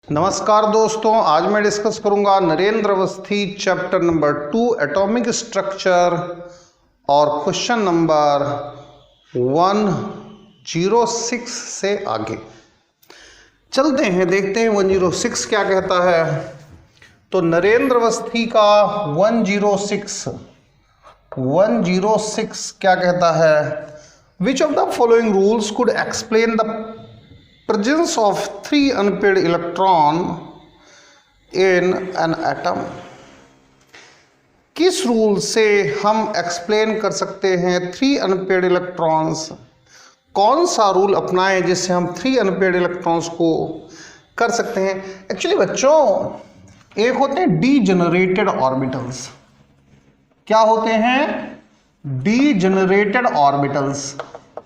नमस्कार दोस्तों, आज मैं डिस्कस करूंगा Narendra Awasthi chapter number 2 atomic structure और क्वेश्चन नंबर 106 से आगे चलते हैं। देखते हैं 106 क्या कहता है। तो नरेंद्र अवस्थी का 106 क्या कहता है। Which of the following rules could explain the presence of 3 unpaired electron in an atom। किस रूल से हम एक्सप्लेन कर सकते हैं 3 अनपेयर्ड इलेक्ट्रॉन्स। कौन सा रूल अपनाएं जिससे हम 3 अनपेयर्ड इलेक्ट्रॉन्स को कर सकते हैं। एक्चुअली बच्चों, एक होते हैं डीजेनरेटेड ऑर्बिटल्स। क्या होते हैं? Degenerated orbitals.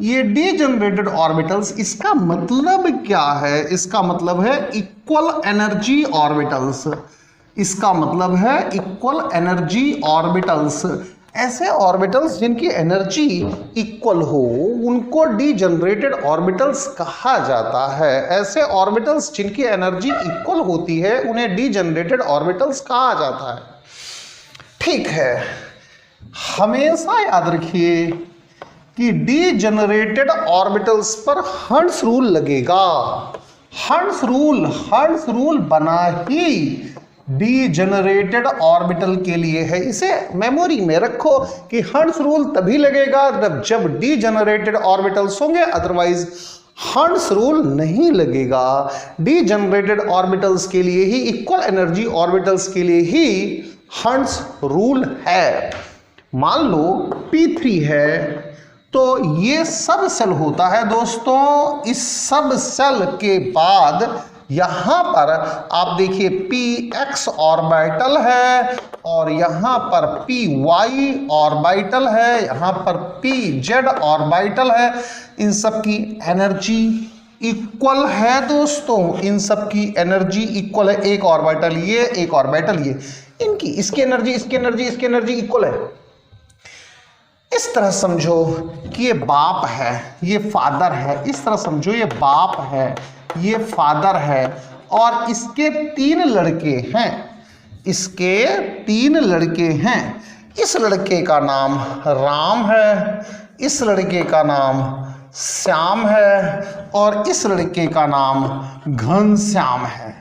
ये डीजेनरेटेड ऑर्बिटल्स, इसका मतलब क्या है? इसका मतलब है इक्वल एनर्जी ऑर्बिटल्स। इसका मतलब है इक्वल एनर्जी ऑर्बिटल्स। ऐसे ऑर्बिटल्स जिनकी एनर्जी इक्वल हो उनको डीजेनरेटेड ऑर्बिटल्स कहा जाता है। ऐसे ऑर्बिटल्स जिनकी एनर्जी इक्वल होती है उन्हें डीजेनरेटेड ऑर्बिटल्स कहा जाता है। ठीक है, हमेशा याद रखिए कि डीजेनरेटेड ऑर्बिटल्स पर हर्ट्ज रूल लगेगा। हर्ट्ज रूल बना ही डीजेनरेटेड ऑर्बिटल के लिए है। इसे मेमोरी में रखो कि हर्ट्ज रूल तभी लगेगा जब डीजेनरेटेड ऑर्बिटल्स होंगे, अदरवाइज हर्ट्ज रूल नहीं लगेगा। डीजेनरेटेड ऑर्बिटल्स के लिए ही, इक्वल एनर्जी ऑर्बिटल्स के लिए ही हर्ट्ज रूल है। मान लो P3 है तो ये सब सेल होता है दोस्तों। इस सब सेल के बाद यहां पर आप देखिए Px ऑर्बिटल है और यहां पर Py ऑर्बिटल है, यहां पर Pz ऑर्बिटल है। इन सब की एनर्जी इक्वल है दोस्तों। इन सब की एनर्जी इक्वल है। एक ऑर्बिटल ये, एक ऑर्बिटल ये, इनकी इसकी एनर्जी इक्वल है। इस तरह समझो कि ये बाप है, ये फादर है। इस तरह समझो ये बाप है, ये फादर है और इसके 3 लड़के हैं। इसके 3 लड़के हैं। इस लड़के का नाम राम है, इस लड़के का नाम श्याम है और इस लड़के का नाम घनश्याम है,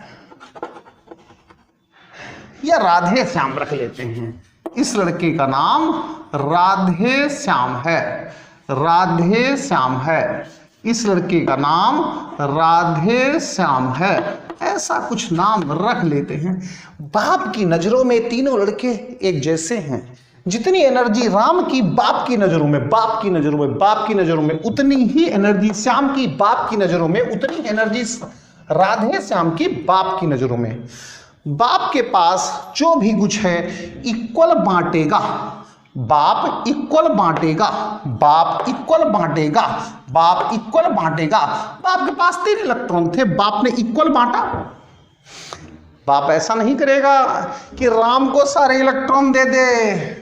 या राधे श्याम रख लेते हैं। इस लड़के का नाम राधे श्याम है, राधे श्याम है। इस लड़के का नाम राधे श्याम है। ऐसा कुछ नाम रख लेते हैं। बाप की नजरों में तीनों लड़के एक जैसे हैं। जितनी एनर्जी राम की बाप की नजरों में, बाप की नजरों में उतनी ही एनर्जी श्याम की बाप की नजरों में, उतनी एनर्जी राधे श्याम की बाप की नजरों में। बाप के पास जो भी कुछ है इक्वल बांटेगा। बाप इक्वल बांटेगा। बाप के पास 3 इलेक्ट्रॉन थे, बाप ने इक्वल बांटा। बाप ऐसा नहीं करेगा कि राम को सारे इलेक्ट्रॉन दे दे,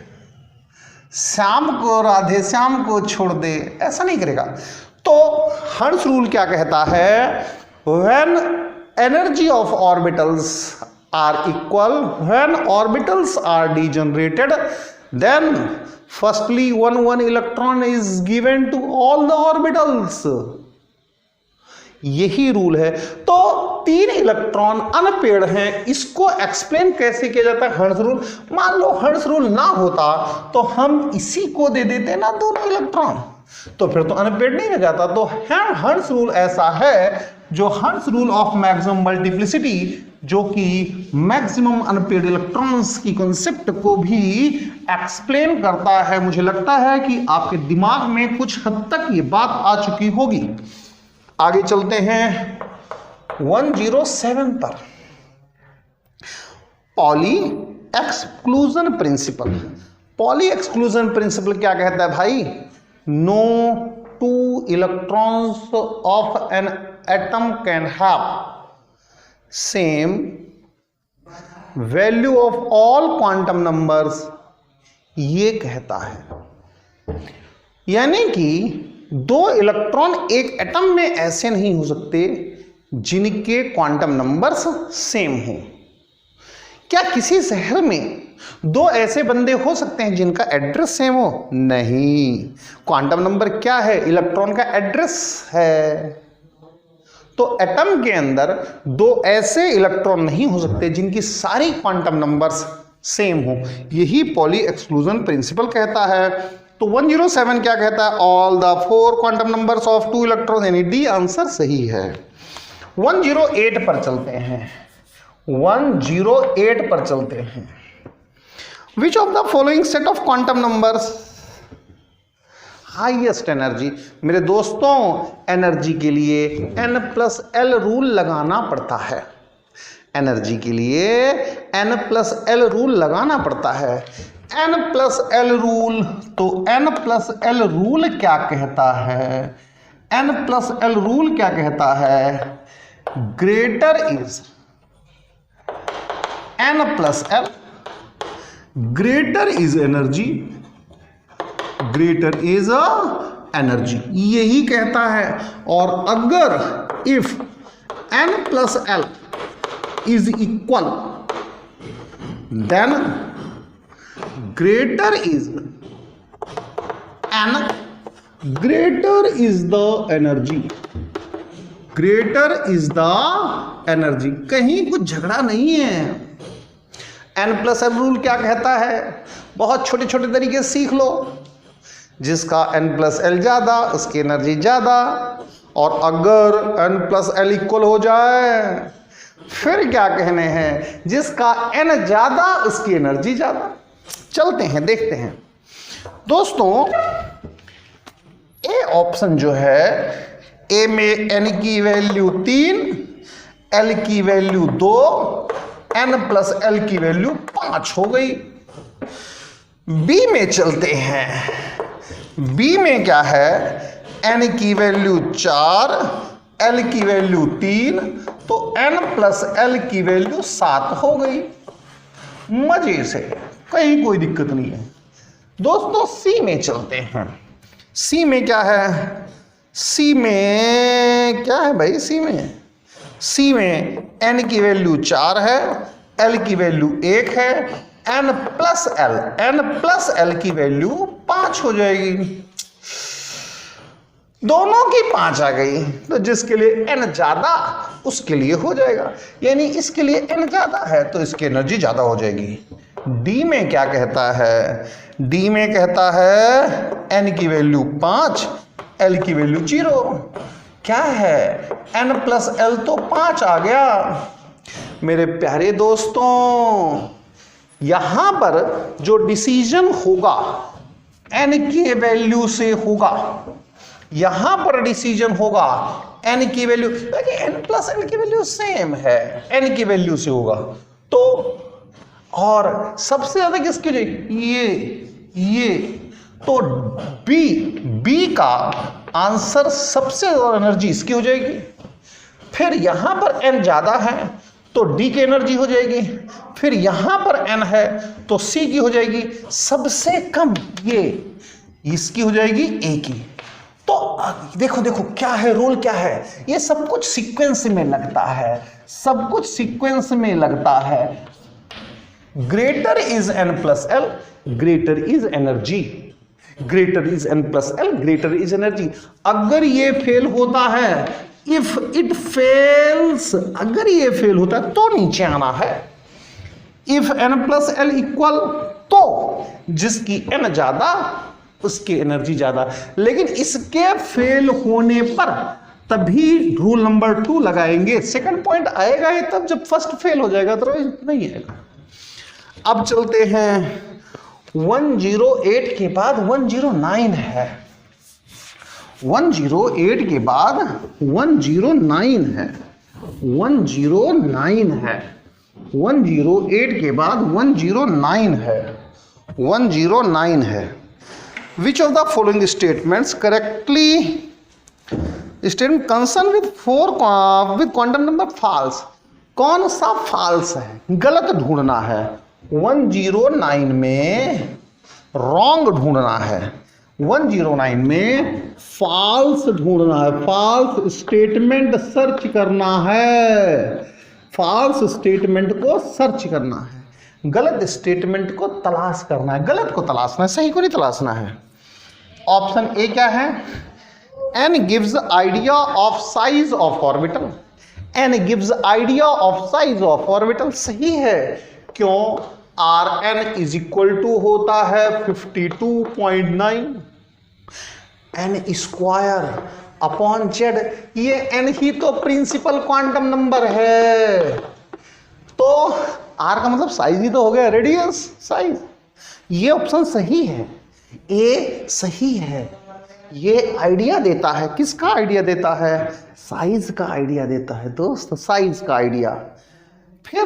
श्याम को, राधे श्याम को छोड़ दे, ऐसा नहीं करेगा। तो हर्ट्ज रूल क्या कहता है? When energy of orbitals are equal, when orbitals are degenerated, then firstly one electron is given to all the orbitals। यही रूल है। तो 3 इलेक्ट्रॉन अनपेयर्ड हैं, इसको एक्सप्लेन कैसे किया जाता है? Hertz rule. मान लो हर्ट्ज रूल ना होता तो हम इसी को दे देते ना दोनों इलेक्ट्रॉन, तो फिर तो अनपेयर्ड नहीं रह जाता। तो हर्ट्ज रूल ऐसा है जो hertz rule of maximum multiplicity, जो कि मैक्सिमम अनपेयर्ड इलेक्ट्रॉन्स की कॉन्सेप्ट को भी एक्सप्लेन करता है। मुझे लगता है कि आपके दिमाग में कुछ हद तक ये बात आ चुकी होगी। आगे चलते हैं 107 पर। Pauli exclusion principle. Pauli exclusion principle क्या कहता है भाई? No 2 electrons of an atom can have same value of all quantum numbers, ये कहता है। यानी कि 2 इलेक्ट्रॉन एक एटम में ऐसे नहीं हो सकते जिनके क्वांटम नंबर्स सेम हो। क्या किसी शहर में दो ऐसे बंदे हो सकते हैं जिनका एड्रेस सेम हो? नहीं। क्वांटम नंबर क्या है? इलेक्ट्रॉन का एड्रेस है। तो एटम के अंदर दो ऐसे इलेक्ट्रॉन नहीं हो सकते जिनकी सारी क्वांटम नंबर्स सेम हो। यही पॉली एक्सक्लूजन प्रिंसिपल कहता है। तो 107 क्या कहता है? All the 4 quantum numbers of 2 electron, यानी डी आंसर सही है। 108 पर चलते हैं। 108 पर चलते हैं। Which of the following set of quantum numbers highest energy? मेरे दोस्तों, एनर्जी के लिए n+l रूल लगाना पड़ता है। एनर्जी के लिए n+l रूल लगाना पड़ता है। n+l रूल, तो n+l रूल क्या कहता है? n+l रूल क्या कहता है? Greater is n+l, greater is energy, greater is energy, यही कहता है। और अगर if n+l is equal, then greater is n, greater is the energy, greater is the energy. कहीं कुछ झगड़ा नहीं है। n+l रूल क्या कहता है? बहुत छोटे छोटे तरीके सीख लो। जिसका n+l ज्यादा उसकी एनर्जी ज्यादा, और अगर n+l इक्वल हो जाए फिर क्या कहने हैं? जिसका n ज्यादा उसकी एनर्जी ज्यादा। चलते हैं, देखते हैं दोस्तों। ए ऑप्शन जो है, ए में n की वैल्यू 3, l की वैल्यू 2, n+l की वैल्यू 5 हो गई। बी में चलते हैं। बी में क्या है? n की वैल्यू 4, l की वैल्यू 3, तो n+l की वैल्यू 7 हो गई। मजे से, कहीं कोई दिक्कत नहीं है। दोस्तों सी में चलते हैं। सी में क्या है? सी में क्या है भाई? सी में n की वैल्यू 4 है, l की वैल्यू 1 है, n+l की वैल्यू 5 हो जाएगी। दोनों की 5 आ गई, तो जिसके लिए n ज्यादा उसके लिए हो जाएगा। यानी इसके लिए n ज्यादा है तो इसकी एनर्जी ज्यादा हो जाएगी। डी में क्या कहता है? डी में कहता है n की वैल्यू 5, l की वैल्यू 0। क्या है? n+l तो 5 आ गया। मेरे प्यारे दोस्तों, यहां पर जो डिसीजन होगा n की वैल्यू से होगा। यहां पर डिसीजन होगा n की वैल्यू, n+l की वैल्यू सेम है, n की वैल्यू से होगा। तो और सबसे ज्यादा किसकी जाएगी? ये तो बी का आंसर सबसे ज्यादा एनर्जी इसकी हो जाएगी। फिर यहां पर n ज्यादा है तो डी की एनर्जी हो जाएगी। फिर यहां पर n है तो सी की हो जाएगी। सबसे कम ये इसकी हो जाएगी, ए की। तो देखो देखो क्या है, रोल क्या है? ये सब कुछ सीक्वेंस में लगता है, सब कुछ सीक्वेंस में लगता है। Greater is n+l, greater is energy, greater is n+l, greater is energy. अगर ये फेल होता है, इफ इट फेल्स, अगर ये फेल होता है तो नीचे आना है। इफ n+l इक्वल, तो जिसकी n ज्यादा उसकी एनर्जी ज्यादा। लेकिन इसके फेल होने पर तभी रूल नंबर 2 लगाएंगे। सेकंड पॉइंट आएगा ही तब जब फर्स्ट फेल हो जाएगा, तो नहीं आएगा। अब चलते हैं 108 के बाद 109 है। 108 के बाद 109 है। 109 है। 108 के बाद 109 है। 109 है। Which of the following statements correctly statement concern with quantum number false? कौन सा false है? गलत ढूंढना है। 109 में wrong ढूंढना है। 109 में फॉल्स ढूंढना है, फॉल्स स्टेटमेंट सर्च करना है, फॉल्स स्टेटमेंट को सर्च करना है, गलत स्टेटमेंट को तलाश करना है, गलत को तलाशना है, सही को नहीं तलाशना है। ऑप्शन ए क्या है? n gives idea of size of orbital, n gives idea of size of orbital सही है। क्यों? Rn इज इक्वल टू होता है 52.9 n स्क्वायर अपॉन जेड। ये n ही तो प्रिंसिपल क्वांटम नंबर है, तो r का मतलब साइज ही तो हो गया, रेडियस साइज। ये ऑप्शन सही है, ए सही है। ये आइडिया देता है, किसका आइडिया देता है? साइज का आइडिया देता है दोस्त, साइज का आइडिया। फिर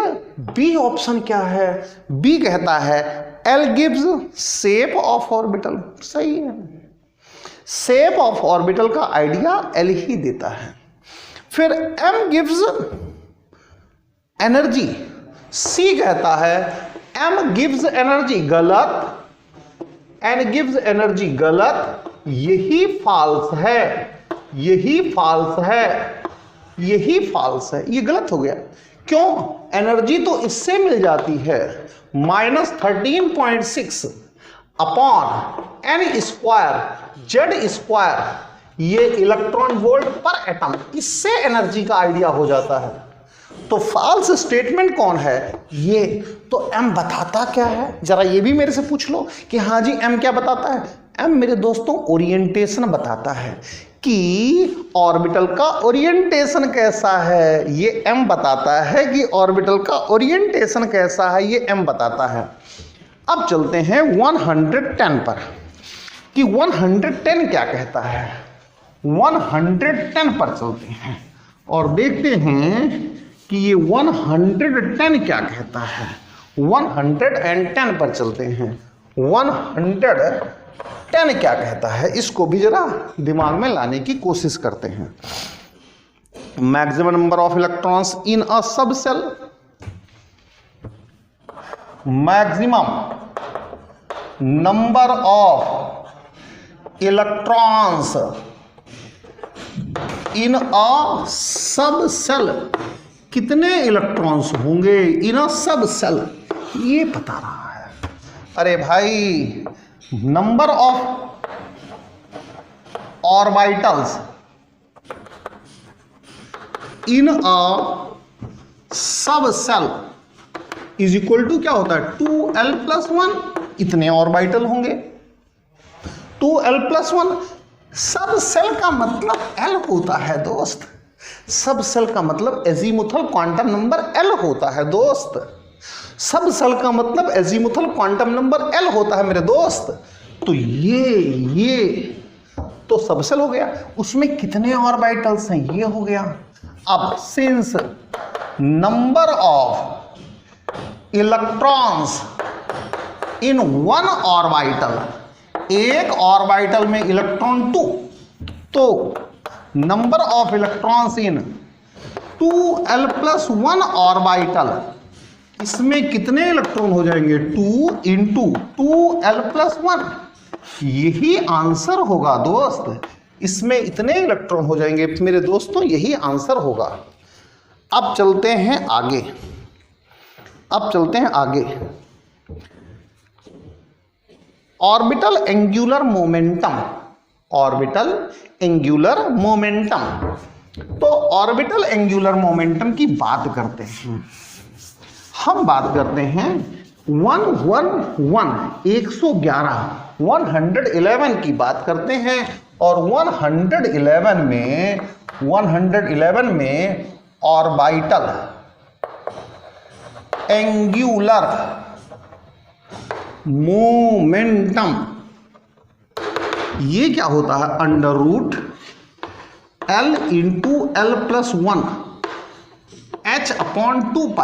बी ऑप्शन क्या है? बी कहता है L gives shape of orbital, सही है। शेप ऑफ ऑर्बिटल का आइडिया एल ही देता है। फिर एम गिव्स एनर्जी, सी कहता है एम गिव्स एनर्जी, गलत। एन गिव्स एनर्जी, गलत। यही फॉल्स है, यही फॉल्स है, यही फॉल्स है, ये गलत हो गया। क्यों? एनर्जी तो इससे मिल जाती है -13.6 upon n square Z square, ये इलेक्ट्रॉन वोल्ट पर एटम, इससे एनर्जी का आइडिया हो जाता है। तो फॉल्स स्टेटमेंट कौन है? ये तो एम बताता क्या है? जरा ये भी मेरे से पूछ लो कि हाँ जी एम क्या बताता है। एम मेरे दोस्तों ओरिएंटेशन बताता है कि ऑर्बिटल का ओरिएंटेशन कैसा है, ये एम बताता है कि ऑर्बिटल का ओरिएंटेशन कैसा है, ये एम बताता है। अब चलते हैं 110 पर कि 110 क्या कहता है। 110 पर चलते हैं और देखते हैं कि ये 110 क्या कहता है। 110 पर चलते हैं। 110 क्या कहता है, इसको भी जरा दिमाग में लाने की कोशिश करते हैं। Maximum number of electrons in a sub shell, maximum number of electrons in a sub shell, कितने इलेक्ट्रॉन्स होंगे इन अ सब सेल, ये बता रहा है। अरे भाई, number of orbitals in a sub cell is equal to क्या होता है? 2l+1, इतने ऑर्बिटल होंगे। 2l+1, सब सेल का मतलब l होता है दोस्त। सब सेल का मतलब एजीमुथल क्वांटम नंबर l होता है दोस्त। सब सेल का मतलब एजीमुथल क्वांटम नंबर l होता है मेरे दोस्त। तो ये तो सब सेल हो गया, उसमें कितने ऑर्बिटल्स हैं ये हो गया। अब since number of electrons in one orbital, एक ऑर्बिटल में इलेक्ट्रॉन 2, तो number of electrons in 2l+1 orbital, इसमें कितने इलेक्ट्रॉन हो जाएंगे? 2 × 2l+1, यही आंसर होगा दोस्त। इसमें इतने इलेक्ट्रॉन हो जाएंगे मेरे दोस्तों, यही आंसर होगा। अब चलते हैं आगे, अब चलते हैं आगे। Orbital angular momentum, orbital angular momentum. तो ऑर्बिटल एंगुलर मोमेंटम की बात करते हैं, हम बात करते हैं 111 की बात करते हैं। और 111 में ऑर्बिटल एंगुलर मोमेंटम, ये क्या होता है? √L × l+1 h/2π,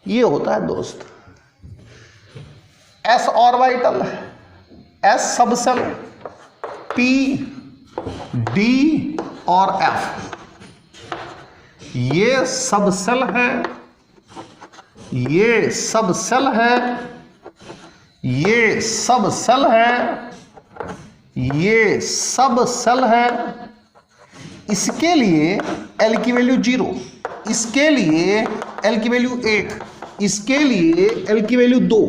ये होता है दोस्त। s orbital, s subshell, p, d और f, ये सबसेल है, ये सबसेल है, ये सब सेल है, ये सब सेल है। इसके लिए L की वैल्यू 0, इसके लिए L की वैल्यू 1, इसके लिए L की वैल्यू 2,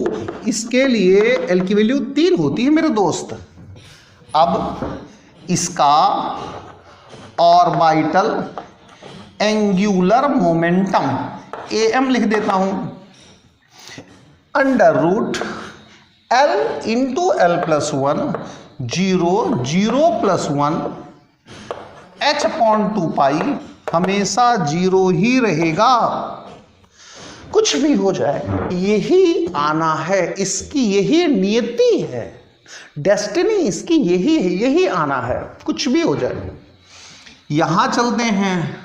इसके लिए L की वैल्यू 3 होती है मेरे दोस्त। अब इसका ऑर्बिटल एंगुलर मोमेंटम AM लिख देता हूं, under root L into L plus 1, 0 0 plus 1 h upon 2 pi, हमेशा 0 ही रहेगा, कुछ भी हो जाए यही आना है, इसकी यही नियति है, डेस्टिनी इसकी यही है, यही आना है, कुछ भी हो जाए। यहां चलते हैं,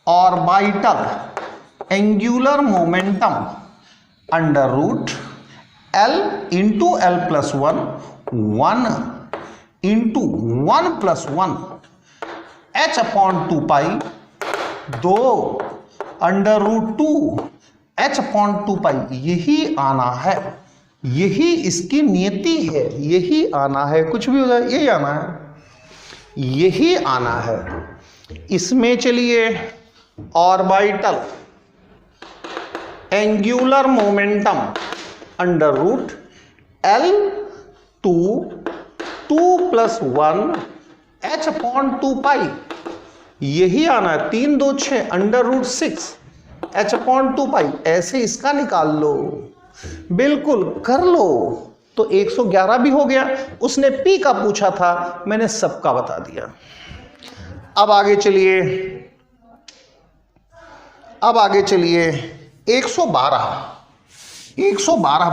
orbital angular momentum under root L into L plus 1, 1 into 1 plus 1 h upon 2 pi, 2 under root 2 h upon 2 pi, यही आना है, यही इसकी नियति है, यही आना है, कुछ भी हो जाए यही आना है, यही आना है। इसमें चलिए orbital angular momentum under root L 2 plus 1 h upon 2 pi, यही आना है, 3 2 6 under root 6 h upon 2 pi, ऐसे इसका निकाल लो, बिल्कुल कर लो, तो 111 भी हो गया। उसने P का पूछा था, मैंने सबका बता दिया। अब आगे चलिए, अब आगे चलिए 112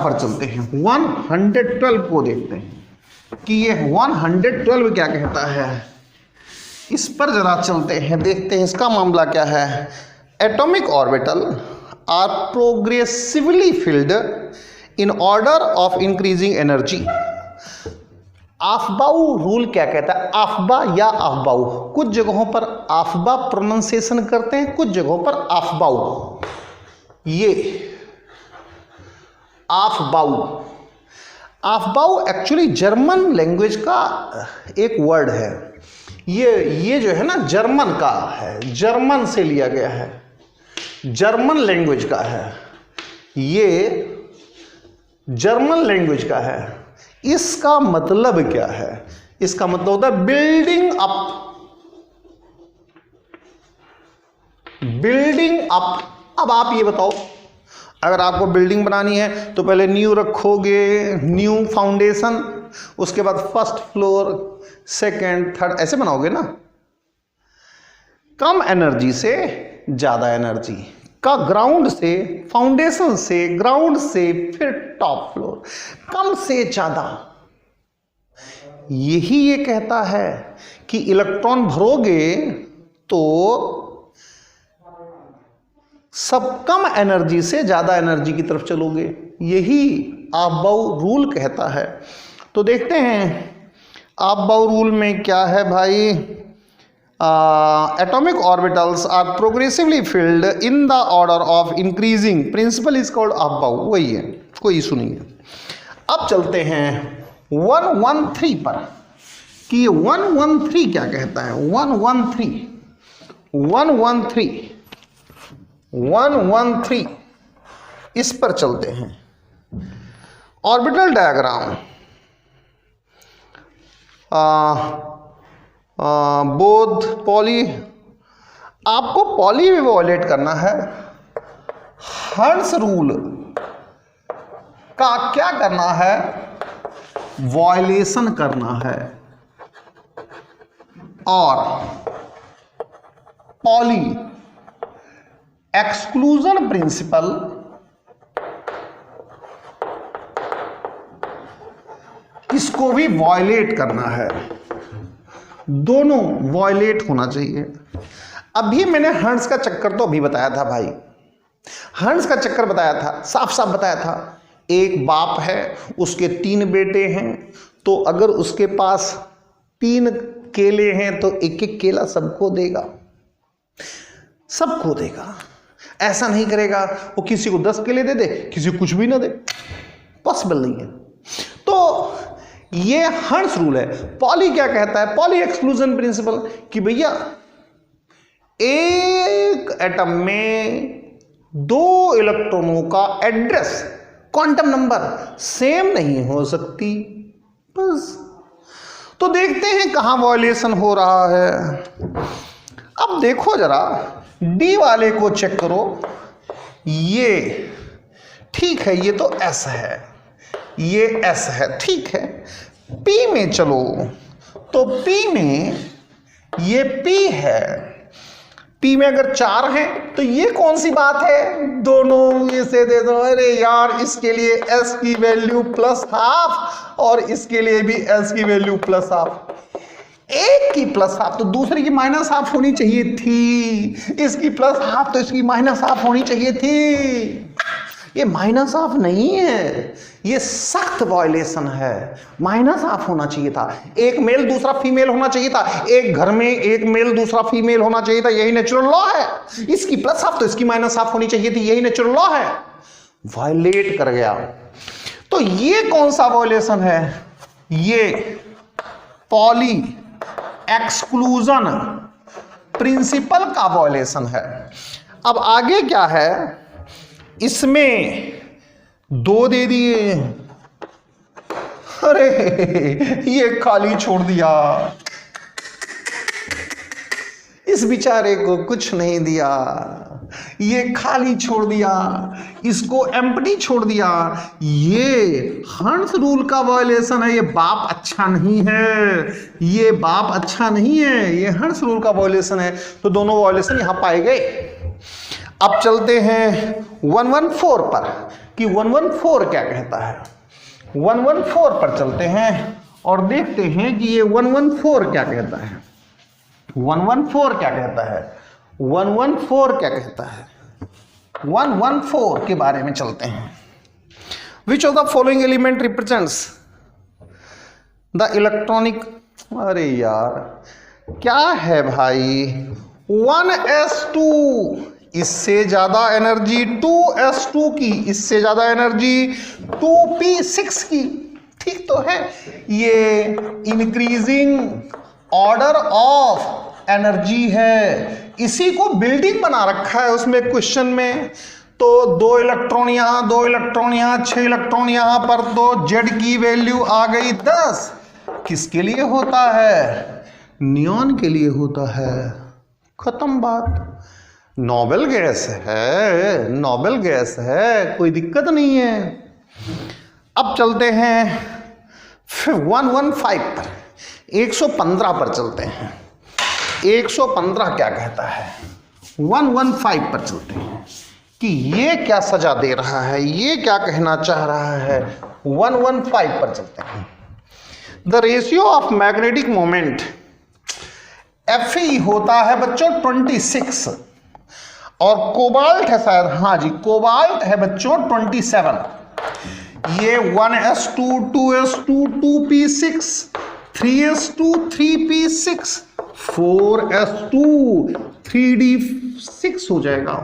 पर चलते हैं, 112 को देखते हैं कि ये 112 क्या कहता है, इस पर जरा चलते हैं, देखते हैं इसका मामला क्या है। Atomic orbital are progressively filled in order of increasing energy. Aufbau rule क्या कहता है, आफ्बा या आफ्बाउ, कुछ जगहों पर आफ्बा प्रोनाउंसिएशन करते हैं, कुछ जगहों पर आफ्बाउ। ये आफ्बाउ, आफ्बाउ एक्चुअली जर्मन लैंग्वेज का एक वर्ड है, ये जो है ना जर्मन का है, जर्मन से लिया गया है, जर्मन लैंग्वेज का है, ये जर्मन लैंग्वेज का है। इसका मतलब क्या है, इसका मतलब होता है बिल्डिंग अप, बिल्डिंग अप। अब आप ये बताओ, अगर आपको बिल्डिंग बनानी है तो पहले न्यू रखोगे, न्यू फाउंडेशन, उसके बाद फर्स्ट फ्लोर, सेकंड, थर्ड, ऐसे बनाओगे ना। कम एनर्जी से ज्यादा एनर्जी का, ग्राउंड से, फाउंडेशन से, ग्राउंड से, फिर टॉप फ्लोर, कम से ज्यादा। यही ये कहता है कि इलेक्ट्रॉन भरोगे तो सब कम एनर्जी से ज्यादा एनर्जी की तरफ चलोगे, यही आफ्बाउ रूल कहता है। तो देखते हैं आफ्बाउ रूल में क्या है भाई। Atomic orbitals are progressively filled in the order of increasing, principle is called Aufbau, वही है, कोई इशू नहीं है। अब चलते हैं 113 पर कि 113 क्या कहता है। 113 इस पर चलते हैं। ऑर्बिटल डायग्राम, बोथ पॉली, आपको पॉली में वॉयलेट करना है। हर्ट्ज रूल का क्या करना है, वॉयलेशन करना है। और पॉली एक्सक्लूजन प्रिंसिपल, इसको भी वॉयलेट करना है, दोनों वॉयलेट होना चाहिए। अभी मैंने हर्ट्ज का चक्कर तो अभी बताया था भाई, हर्ट्ज का चक्कर बताया था, साफ साफ बताया था। एक बाप है, उसके 3 बेटे हैं, तो अगर उसके पास 3 केले हैं तो एक एक केला सबको देगा, सबको देगा। ऐसा नहीं करेगा वो किसी को 10 केले दे दे, किसी को कुछ भी ना दे, पॉसिबल नहीं है। तो ये हर्ट्ज रूल है। पॉली क्या कहता है, पॉली एक्सक्लूजन प्रिंसिपल, कि भैया एक एटम में दो इलेक्ट्रॉनों का एड्रेस, क्वांटम नंबर सेम नहीं हो सकती, बस। तो देखते हैं कहां वायलेशन हो रहा है। अब देखो जरा डी वाले को चेक करो, ये ठीक है, ये तो एस है, ये एस है, ठीक है। पी में चलो तो पी में ये पी है, पी में अगर 4 है तो ये कौन सी बात है, दोनों ये से दे दो। अरे यार, इसके लिए एस की वैल्यू +½ और इसके लिए भी एस की वैल्यू +½ एक की +½ तो दूसरे की -½ होनी चाहिए थी, इसकी +½ तो इसकी -½ होनी चाहिए थी। ये -½ नहीं है, ये सख्त वायलेशन है। -½ होना चाहिए था, एक मेल दूसरा फीमेल होना चाहिए था, एक घर में एक मेल दूसरा फीमेल होना चाहिए था, यही नेचुरल लॉ है। इसकी +½ तो इसकी -½ होनी चाहिए थी, यही नेचुरल लॉ है। वायलेट कर गया। तो ये कौन सा वायलेशन है, ये पॉली एक्सक्लूजन प्रिंसिपल का वायलेशन है। अब आगे क्या है, इसमें 2 दे दिए, अरे ये खाली छोड़ दिया, इस बेचारे को कुछ नहीं दिया, ये खाली छोड़ दिया, इसको एम्प्टी छोड़ दिया। ये हर्ट्ज रूल का वायलेशन है, ये बाप अच्छा नहीं है, ये बाप अच्छा नहीं है, ये हर्ट्ज रूल का वायलेशन है। तो दोनों वायलेशन यहां पाए गए। अब चलते हैं 114 पर कि 114 क्या कहता है। 114 पर चलते हैं और देखते हैं कि ये 114 क्या कहता है। 114 क्या कहता है, 114 क्या कहता है, 114 के बारे में चलते हैं। Which of the following element represents the electronic, अरे यार क्या है भाई, 1s2 इससे ज्यादा एनर्जी 2s2 की, इससे ज्यादा एनर्जी 2p6 की, ठीक तो है। ये इंक्रीजिंग ऑर्डर ऑफ एनर्जी है, इसी को बिल्डिंग बना रखा है उसमें क्वेश्चन में। तो 2 इलेक्ट्रॉन यहां, 2 इलेक्ट्रॉन यहां, 6 इलेक्ट्रॉन यहां पर, तो जेड की वैल्यू आ गई 10। किसके लिए होता है, नियॉन के लिए होता है, खत्म बात। नोबेल गैस है, नोबेल गैस है, कोई दिक्कत नहीं है। अब चलते हैं 115 पर, 115 पर चलते हैं। 115 क्या कहता है, 115 पर चलते हैं कि ये क्या सजा दे रहा है, ये क्या कहना चाह रहा है। 115 पर चलते हैं। The ratio of magnetic moment Fe होता है बच्चों 26 और कोबाल्ट है शायद, हाँ जी कोबाल्ट है बच्चों 27। ये 1s2 2s2 2p6 3s2 3p6 4s2 3d6 हो जाएगा।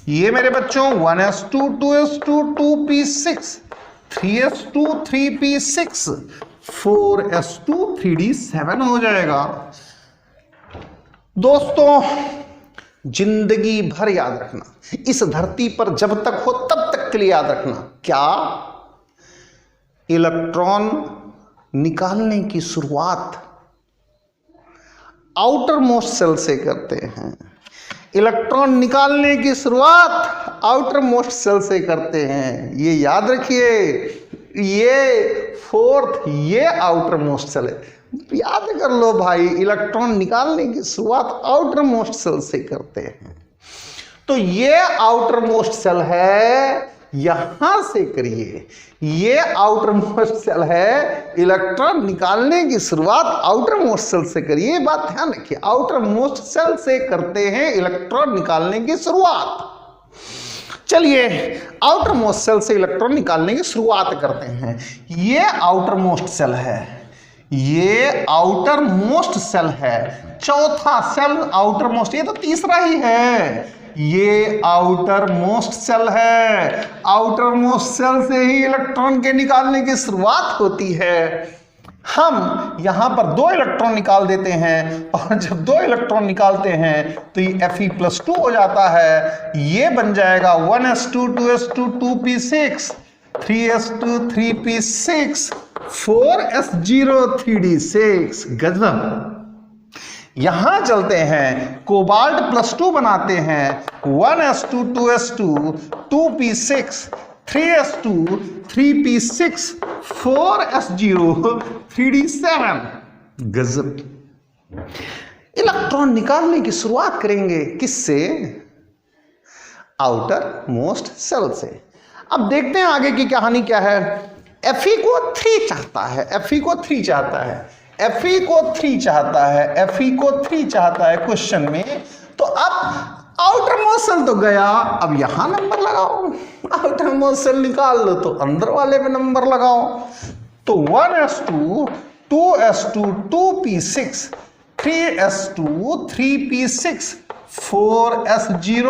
ये मेरे बच्चों 1s2 2s2 2p6 3s2 3p6 4s2 3d7 हो जाएगा। दोस्तों जिंदगी भर याद रखना, इस धरती पर जब तक हो तब तक के लिए याद रखना, क्या इलेक्ट्रॉन निकालने की शुरुआत आउटर मोस्ट सेल से करते हैं। इलेक्ट्रॉन निकालने की शुरुआत आउटर मोस्ट सेल से करते हैं, ये याद रखिए। ये 4th ये आउटर मोस्ट सेल है, याद कर लो भाई, इलेक्ट्रॉन निकालने की शुरुआत आउटर मोस्ट सेल से करते हैं। तो ये आउटर मोस्ट सेल है, यहां से करिए, ये आउटर मोस्ट सेल है, इलेक्ट्रॉन निकालने की शुरुआत आउटर मोस्ट सेल से करिए। बात ध्यान रखिए, आउटर मोस्ट सेल से करते हैं इलेक्ट्रॉन निकालने की शुरुआत। चलिए आउटर मोस्ट सेल से इलेक्ट्रॉन निकालने की शुरुआत करते हैं। ये आउटर मोस्ट सेल है, ये आउटर मोस्ट सेल है, चौथा सेल आउटर मोस्ट, ये तो तीसरा ही है, ये आउटर मोस्ट सेल है। आउटर मोस्ट सेल से ही इलेक्ट्रॉन के निकालने की शुरुआत होती है। हम यहां पर 2 इलेक्ट्रॉन निकाल देते हैं और जब 2 इलेक्ट्रॉन निकालते हैं तो ये Fe+2 हो जाता है। ये बन जाएगा 1s2 2s2 2p6 3s2 3p6 4s0 3d6। गजब। यहां चलते हैं, कोबाल्ट+2 बनाते हैं 1s2 2s2 2p6 3s2 3p6 4s0 3d7। गजब। इलेक्ट्रॉन निकालने की शुरुआत करेंगे किससे? आउटर मोस्ट सेल से। अब देखते हैं आगे की कहानी क्या है। Fe को 3 चाहता है, Fe को 3 चाहता है, Fe को 3 चाहता है, Fe को 3 चाहता है क्वेश्चन में। तो अब आउटर मोस्ट सेल तो गया, अब यहां नंबर लगाओ। आउटर मोस्ट सेल निकाल लो तो अंदर वाले में नंबर लगाओ। तो 1s2 2s2 2p6 3s2 3p6 4s0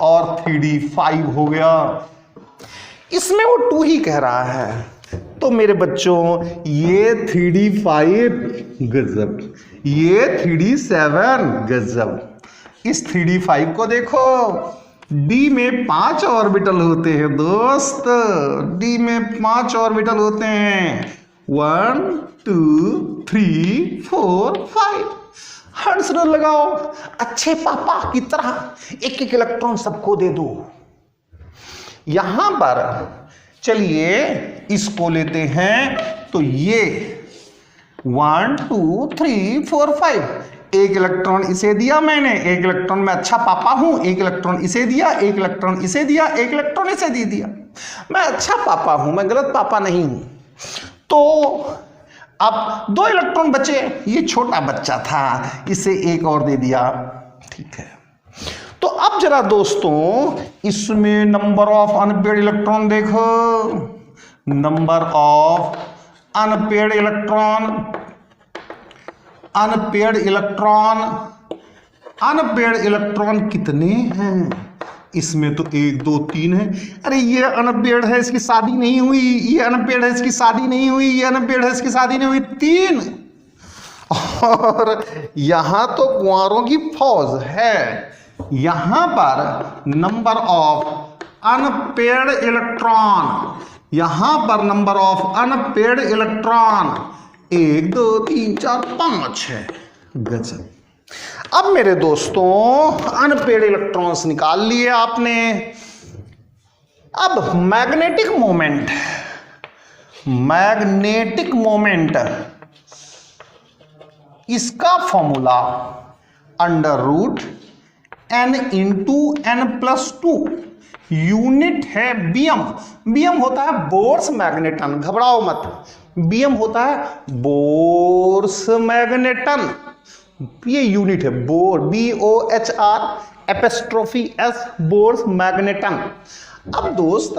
और 3d5 हो गया। इसमें वो 2 ही कह रहा है। तो मेरे बच्चों ये 3d5 गजब, ये 3d7 गजब। इस 3d5 को देखो, d में 5 ऑर्बिटल होते हैं दोस्त, d में 5 ऑर्बिटल होते हैं। 1 2 3 4 5। हर्ट्ज रूल लगाओ। अच्छे पापा की तरह एक एक इलेक्ट्रॉन सबको दे दो। यहां पर चलिए इसको लेते हैं। तो ये 1 2 3 4 5, एक इलेक्ट्रॉन इसे दिया मैंने, एक इलेक्ट्रॉन मैं अच्छा पापा हूं, एक इलेक्ट्रॉन इसे दिया, एक इलेक्ट्रॉन इसे दिया, एक इलेक्ट्रॉन इसे दे दिया। मैं अच्छा पापा हूं, मैं गलत पापा नहीं हूं। तो अब 2 इलेक्ट्रॉन बचे, ये छोटा बच्चा था, इसे एक और दे दिया। ठीक है। तो अब जरा दोस्तों इसमें नंबर ऑफ अनपेयर्ड इलेक्ट्रॉन देखो। Number of unpaired electron, unpaired electron, unpaired electron कितने हैं? इसमें तो 1 2 3 है। अरे ये अनपेयर्ड है, इसकी शादी नहीं हुई, ये अनपेयर्ड है, इसकी शादी नहीं हुई, ये अनपेयर्ड है, इसकी शादी नहीं हुई, 3। और यहां तो कुंवारों की फौज है। यहां पर नंबर ऑफ अनपेयर्ड इलेक्ट्रॉन, यहां पर नंबर ऑफ अनपेयर्ड इलेक्ट्रॉन 1 2 3 4 5 है। गजब। अब मेरे दोस्तों अनपेयर्ड इलेक्ट्रॉन्स निकाल लिए आपने। अब मैग्नेटिक मोमेंट, मैग्नेटिक मोमेंट, इसका formula √n into n+2, unit है बीएम। बीएम होता है बोर्स मैग्नेटन, घबराओ मत, बीएम होता है बोर्स मैग्नेटन, ये यूनिट है बोर, BOHR' बोर्स मैग्नेटन। अब दोस्त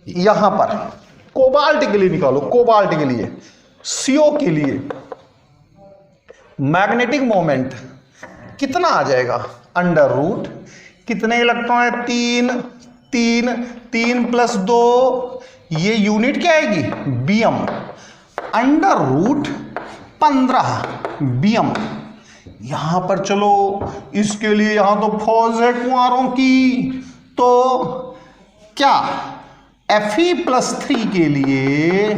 यहां पर कोबाल्ट के लिए निकालो, कोबाल्ट के लिए, CO के लिए मैग्नेटिक मोमेंट कितना आ जाएगा? √ कितने इलेक्ट्रॉन है? 3 3 3 + 2, ये यूनिट क्या आएगी? बीएम। √15 बीएम। यहां पर चलो इसके लिए, यहां तो फौज है कुंवारों की। तो क्या Fe+3 के लिए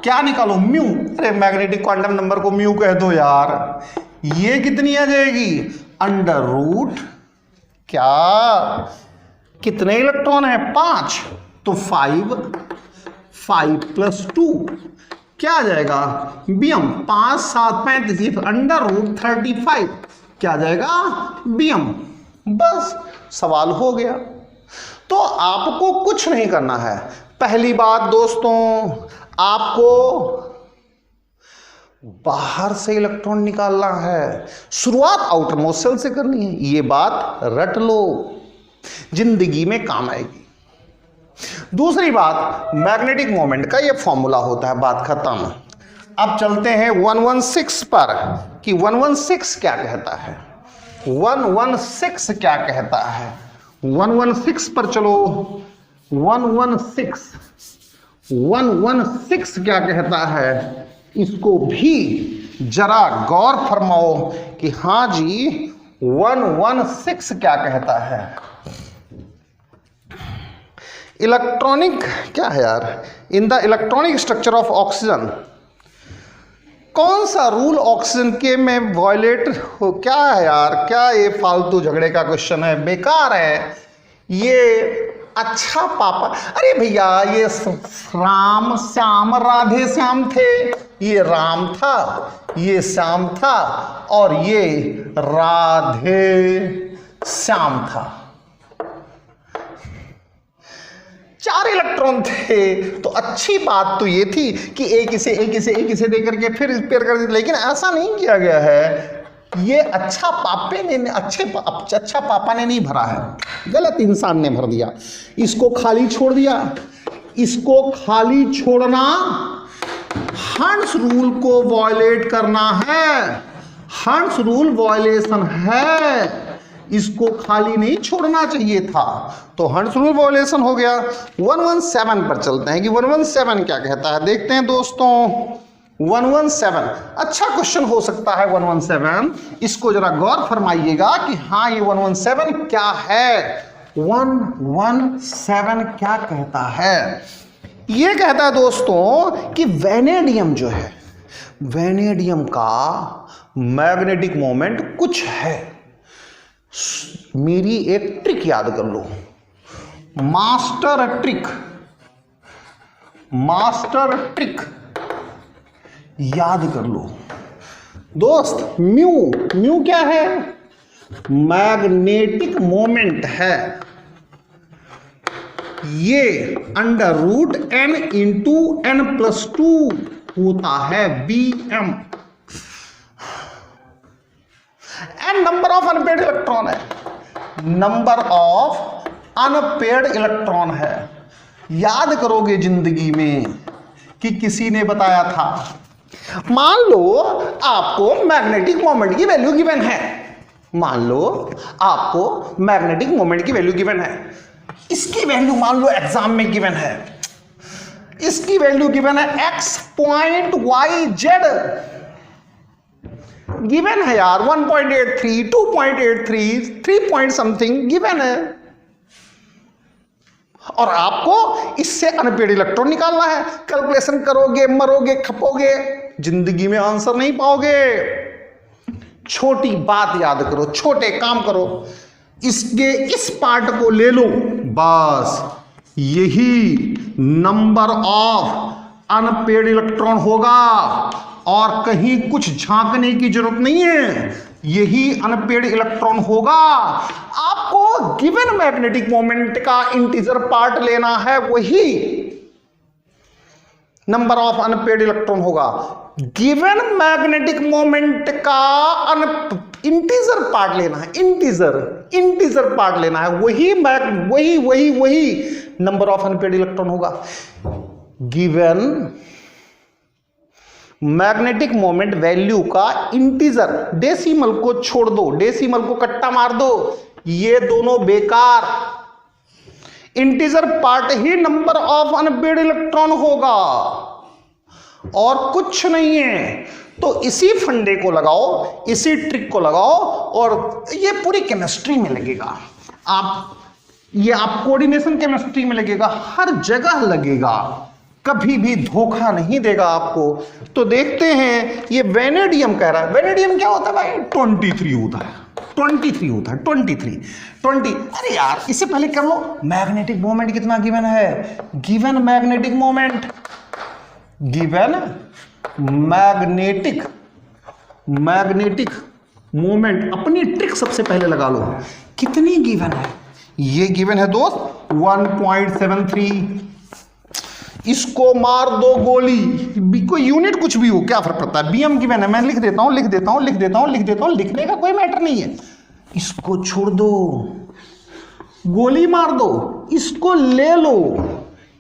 क्या निकालो? म्यू। अरे मैग्नेटिक क्वांटम नंबर को म्यू कह दो यार। ये कितनी आ जाएगी? √ क्या कितने इलेक्ट्रॉन है? 5। तो 5 + 2 क्या आ जाएगा? बीएम। 5 7 35, √35 क्या आ जाएगा? बीएम। बस सवाल हो गया। तो आपको कुछ नहीं करना है। पहली बात दोस्तों, आपको बाहर से इलेक्ट्रॉन निकालना है। शुरुआत आउटर मोस्ट सेल से करनी है, ये बात रट लो, जिंदगी में काम आएगी। दूसरी बात, मैग्नेटिक मोमेंट का ये फॉर्मूला होता है, बात खत्म। अब चलते हैं 116 पर कि 116 क्या कहता है। 116 क्या कहता है? 116 पर चलो। 116 क्या कहता है? इसको भी जरा गौर फरमाओ कि हाँ जी 116 क्या कहता है। इलेक्ट्रॉनिक क्या है यार? In the electronic structure of oxygen कौन सा रूल ऑक्सीजन के में वायलेट हो? क्या है यार, क्या ये फालतू झगड़े का क्वेश्चन है, बेकार है ये। अच्छा पापा, अरे भैया ये राम श्याम राधे श्याम थे, ये राम था, ये श्याम था और ये राधे श्याम था। 4 इलेक्ट्रॉन थे तो अच्छी बात तो ये थी कि एक इसे दे करके फिर रिपेयर कर दी, लेकिन ऐसा नहीं किया गया है। ये अच्छा पापा ने नहीं भरा है, गलत इंसान ने भर दिया। इसको खाली छोड़ दिया। इसको खाली छोड़ना हंस रूल को वॉयलेट करना है, हंस रूल वॉयलेशन है। इसको खाली नहीं छोड़ना चाहिए था, तो हंस रूल वॉयलेशन हो गया। 117 पर चलते हैं कि 117 क्या कहता है, देखते हैं दोस्तों। 117 अच्छा क्वेश्चन हो सकता है। 117 इसको जरा गौर फरमाइएगा कि हाँ ये 117 क्या है। 117 क्या कहता है? ये कहता है दोस्तों कि वेनेडियम जो है, वेनेडियम का मैग्नेटिक मोमेंट कुछ है। मेरी एक ट्रिक याद कर लो, मास्टर ट्रिक याद कर लो दोस्त। म्यू क्या है? मैग्नेटिक मोमेंट है। ये √n इंटू n+2 होता है Bm। N number of unpaired electron है, नंबर ऑफ अनपेयर्ड इलेक्ट्रॉन है। याद करोगे जिंदगी में कि किसी ने बताया था, मान लो आपको मैग्नेटिक मोमेंट की वैल्यू गिवन है, मान लो आपको मैग्नेटिक मोमेंट की वैल्यू गिवन है, इसकी वैल्यू मान लो एग्जाम में गिवन है, इसकी वैल्यू गिवन है x पॉइंट yz गिवन है यार, 1.83, 2.83, 3 पॉइंट समथिंग गिवन है, और आपको इससे अनपेयर्ड इलेक्ट्रॉन निकालना है। कैलकुलेशन करोगे, मरोगे, खपोगे, जिंदगी में आंसर नहीं पाओगे। छोटी बात याद करो, छोटे काम करो, इसके इस पार्ट को ले लो, बस यही नंबर ऑफ अनपेयर्ड इलेक्ट्रॉन होगा और कहीं कुछ झांकने की जरूरत नहीं है, यही अनपेयर्ड इलेक्ट्रॉन होगा। आपको गिवन मैग्नेटिक मोमेंट का इंटीजर पार्ट लेना है, वही नंबर ऑफ अनपेयर्ड इलेक्ट्रॉन होगा। गिवन मैग्नेटिक मोमेंट का इंटीजर पार्ट लेना है, इंटीजर पार्ट लेना है, वही नंबर ऑफ अनपेयर्ड इलेक्ट्रॉन होगा। गिवन मैग्नेटिक मोमेंट वैल्यू का इंटीजर, डेसिमल को छोड़ दो, डेसिमल को कट्टा मार दो, ये दोनों बेकार, integer part he number of unpaired electron होगा और कुछ नहीं है। तो इसी फंडे को लगाओ, इसी ट्रिक को लगाओ और ये पूरी केमिस्ट्री में लगेगा। ये आप कोऑर्डिनेशन केमिस्ट्री में लगेगा, हर जगह लगेगा, कभी भी धोखा नहीं देगा आपको। तो देखते हैं ये वेनेडियम कह रहा है, वेनेडियम क्या होता है भाई? 23 होता है, 23 होता है, 20। अरे यार इससे पहले कर लो, मैग्नेटिक मोमेंट कितना गिवन है? Given magnetic moment, given magnetic moment, अपनी ट्रिक सबसे पहले लगा लो, कितनी गिवन है? ये गिवन है दोस्त 1.73। इसको मार दो गोली, कोई यूनिट कुछ भी हो, क्या फर्क पड़ता है? बीएम गिवन है, मैं लिख देता हूं, लिखने का कोई मैटर नहीं है। इसको छोड़ दो, गोली मार दो, इसको ले लो,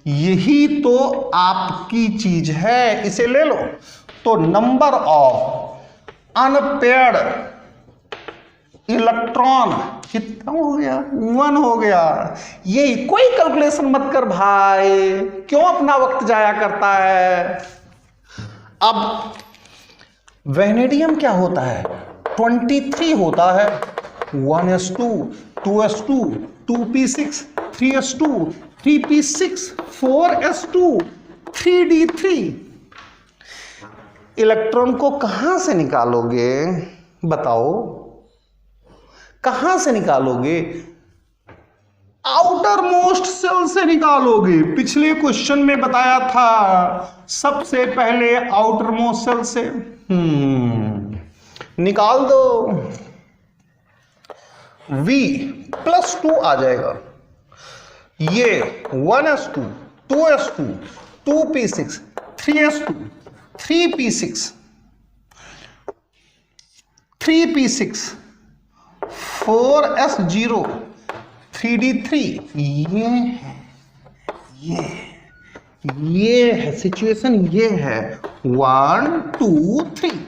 यही तो आपकी चीज है, इसे ले लो। तो नंबर ऑफ अनपेयर्ड इलेक्ट्रॉन कितना हो गया, 1 हो गया। ये कोई कैलकुलेशन मत कर भाई, क्यों अपना वक्त जाया करता है। अब वेनेडियम क्या होता है, 23 होता है, 1s2 2s2 2p6 3s2 3p6 4s2 3d3। Electron को कहां से निकालोगे बताओ, कहां से निकालोगे, आउटर मोस्ट सेल से निकालोगे। पिछले क्वेश्चन में बताया था सबसे पहले आउटर मोस्ट सेल से। निकाल दो, V+2 आ जाएगा, ये 1s2 2s2 2p6 3s2 3p6 3p6 4s0 3d3। ये है सिचुएशन, ये है 1 2 3।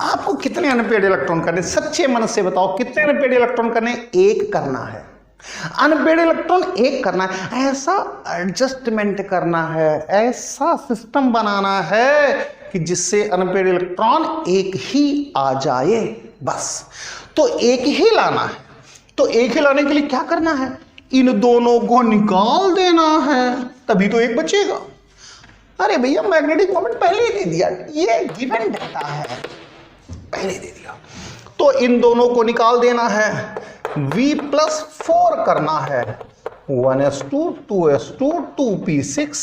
आपको कितने अनपेड इलेक्ट्रॉन करने, सच्चे मन से बताओ कितने अनपेड इलेक्ट्रॉन करने, एक करना है। अनपेड इलेक्ट्रॉन एक करना है, ऐसा एडजस्टमेंट करना है, ऐसा सिस्टम बनाना है कि जिससे अनपेड इलेक्ट्रॉन एक ही आ जाए बस। तो एक ही लाना है, तो एक ही लाने के लिए क्या करना है, इन दोनों को निकाल देना है, तभी तो एक बचेगा। अरे भैया मैग्नेटिक मोमेंट पहले ही दे दिया, ये गिवन डेटा है, पहले दे दिया। तो इन दोनों को निकाल देना है, V+4 करना है, 1s2 2s2 2p6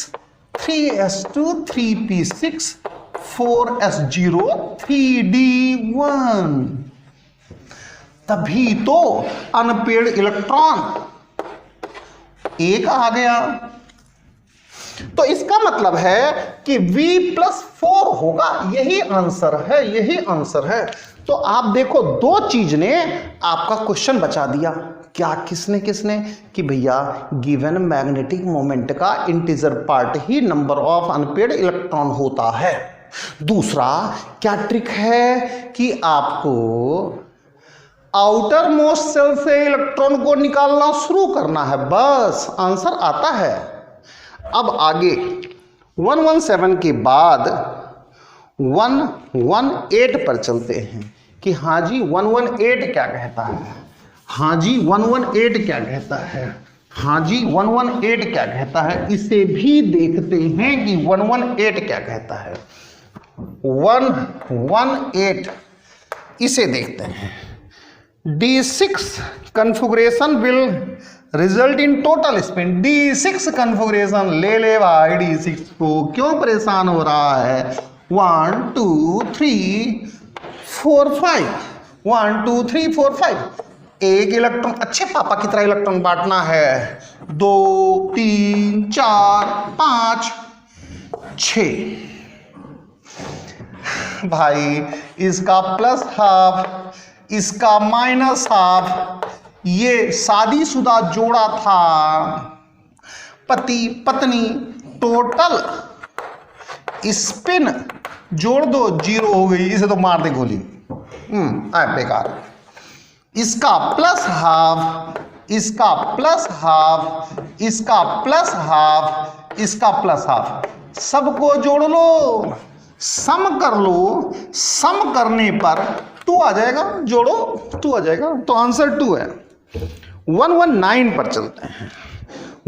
3s2 3p6 4s0 3d1। तभी तो अनपेड इलेक्ट्रॉन एक आ गया। तो इसका मतलब है कि V+4 होगा, यही आंसर है, यही आंसर है। तो आप देखो दो चीज ने आपका क्वेश्चन बचा दिया। क्या, किसने किसने, कि भैया गिवन मैग्नेटिक मोमेंट का integer part he number of unpaired electron होता है। दूसरा क्या ट्रिक है कि आपको आउटर मोस्ट सेल से इलेक्ट्रॉन को निकालना शुरू करना है, बस आंसर आता है। अब आगे 117 के बाद 118 पर चलते हैं कि हाँ जी 118 क्या कहता है, हाँ जी 118 क्या कहता है, हाँ जी 118 क्या कहता है। इसे भी देखते हैं कि 118 क्या कहता है। 118 इसे देखते हैं। D6 configuration will result in total spin। D6 configuration ले भाई, D6 को क्यों परेशान हो रहा है। 1 2 3 4 5 1 2 3 4 5 एक इलेक्ट्रॉन, अच्छे पापा की तरह इलेक्ट्रॉन बांटना है, 2 3 4 5 6 भाई। इसका प्लस हाफ, इसका माइनस हाफ। ये शादीशुदा जोड़ा था, पति पत्नी, टोटल स्पिन जोड़ दो 0 हो गई, इसे तो मार दे गोली, बेकार। इसका प्लस हाफ, इसका प्लस हाफ, इसका प्लस हाफ, इसका प्लस हाफ, सबको जोड़ लो, सम कर लो। सम करने पर 2 आ जाएगा, जोड़ो 2 आ जाएगा, तो आंसर 2 है। 119 पर चलते हैं।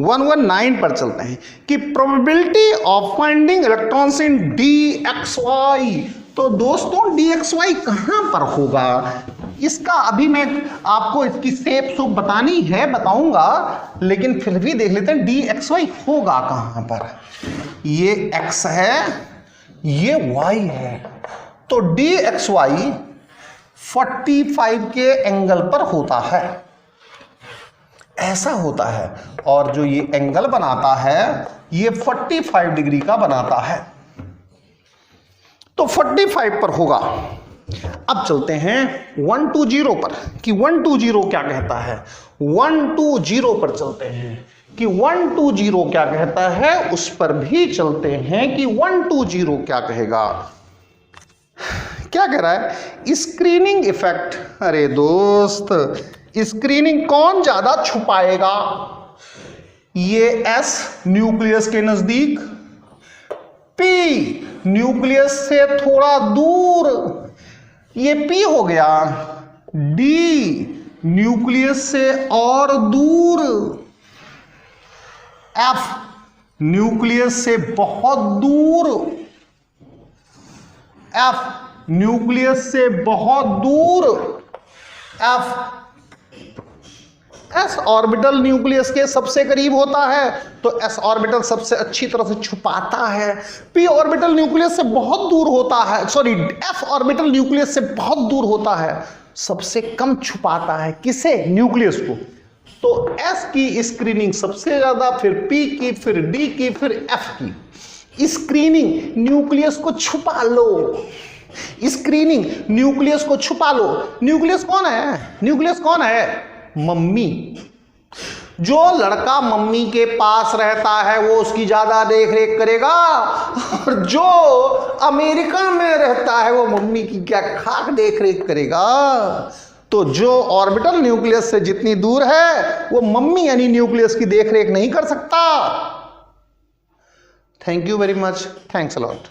119 पर चलते हैं कि probability of finding electrons in DXY। तो दोस्तों DXY कहां पर होगा, इसका अभी मैं आपको इसकी शेप सूप बतानी है, बताऊंगा, लेकिन फिर भी देख लेते हैं DXY होगा कहां पर। ये X है, ये Y है, तो DXY 45 के एंगल पर होता है, ऐसा होता है। और जो ये एंगल बनाता है ये 45 डिग्री का बनाता है, तो 45 पर होगा। अब चलते हैं 120 पर कि 120 क्या कहता है। 120 पर चलते हैं कि 120 क्या कहता है, उस पर भी चलते हैं कि 120 क्या कहेगा। क्या कह रहा है? Screening effect. अरे दोस्त, स्क्रीनिंग कौन ज्यादा छुपाएगा? ये एस न्यूक्लियस के नजदीक, पी न्यूक्लियस से थोड़ा दूर, ये पी हो गया, डी न्यूक्लियस से और दूर, एफ न्यूक्लियस से बहुत दूर, एफ न्यूक्लियस से बहुत दूर, एफ एस ऑर्बिटल न्यूक्लियस के सबसे करीब होता है तो एस ऑर्बिटल सबसे अच्छी तरह से छुपाता है। पी ऑर्बिटल न्यूक्लियस से बहुत दूर होता है, सॉरी एफ ऑर्बिटल न्यूक्लियस से बहुत दूर होता है, सबसे कम छुपाता है। किसे? न्यूक्लियस को। तो एस की स्क्रीनिंग सबसे ज्यादा, फिर पी की, फिर डी की, फिर एफ की। स्क्रीनिंग न्यूक्लियस को छुपा लो, स्क्रीनिंग न्यूक्लियस को छुपा लो। न्यूक्लियस कौन है? न्यूक्लियस कौन है? मम्मी। जो लड़का मम्मी के पास रहता है वो उसकी ज्यादा देख रेख करेगा, और जो अमेरिका में रहता है वो मम्मी की क्या खाक देख रेख करेगा। तो जो ऑर्बिटल न्यूक्लियस से जितनी दूर है वो मम्मी यानी न्यूक्लियस की देख रेख नहीं कर सकता। Thank you very much, thanks a lot.